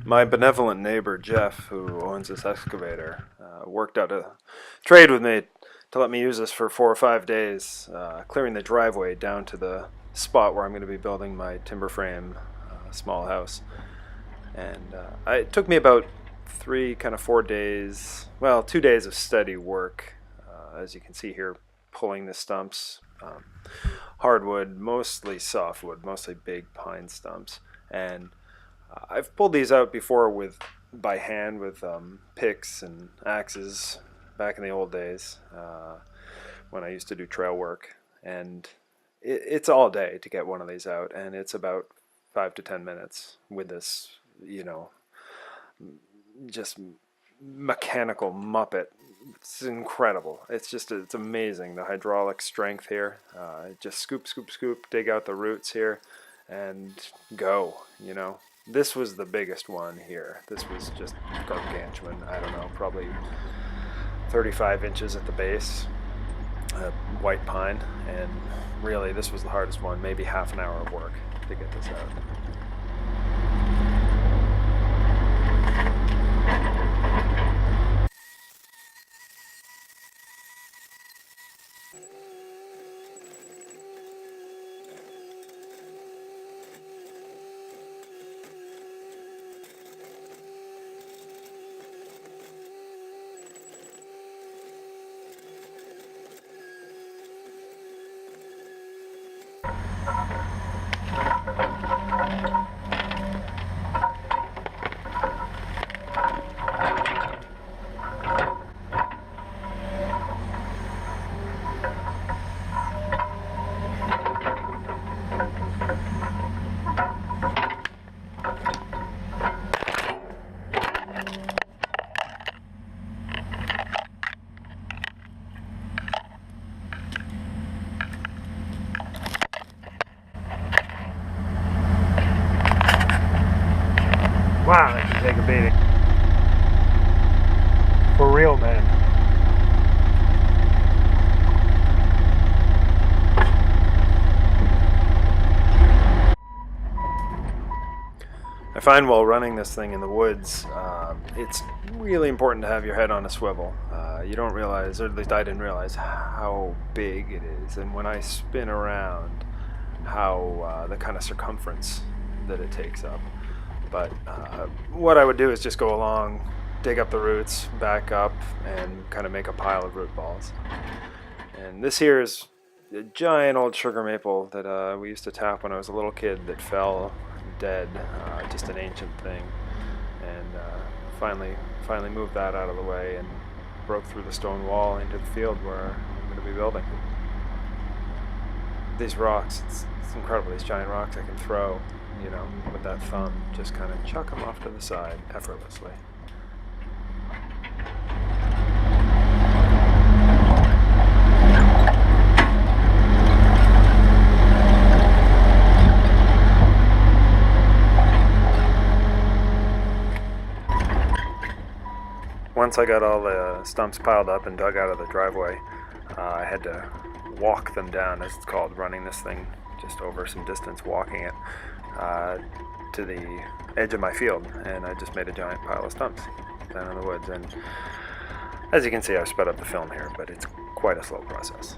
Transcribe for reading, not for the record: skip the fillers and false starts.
My benevolent neighbor Jeff, who owns this excavator, worked out a trade with me to let me use this for 4 or 5 days, clearing the driveway down to the spot where I'm going to be building my timber frame small house. And it took me about 4 days, well, 2 days of steady work, as you can see here, pulling the stumps, hardwood, mostly softwood, mostly big pine stumps. And I've pulled these out before by hand with picks and axes back in the old days when I used to do trail work. And it's all day to get one of these out, and it's about 5 to 10 minutes with this, just mechanical muppet. It's incredible. It's amazing, the hydraulic strength here. Just scoop, scoop, scoop, dig out the roots here, and go. This was the biggest one here. This was just gargantuan. I don't know, probably 35 inches at the base, white pine, and really this was the hardest one, maybe half an hour of work to get this out. Wow, that can take a beating. For real, man. I find while running this thing in the woods, it's really important to have your head on a swivel. You don't realize, or at least I didn't realize, how big it is, and when I spin around, how the kind of circumference that it takes up. But what I would do is just go along, dig up the roots, back up, and kind of make a pile of root balls. And this here is a giant old sugar maple that we used to tap when I was a little kid that fell dead, just an ancient thing. And finally moved that out of the way and broke through the stone wall into the field where I'm going to be building. These rocks, it's incredible, these giant rocks I can throw, with that thumb, just kind of chuck them off to the side effortlessly. Once I got all the stumps piled up and dug out of the driveway, I had to walk them down, as it's called, running this thing just over some distance, walking it to the edge of my field, and I just made a giant pile of stumps down in the woods. And as you can see, I've sped up the film here, but it's quite a slow process.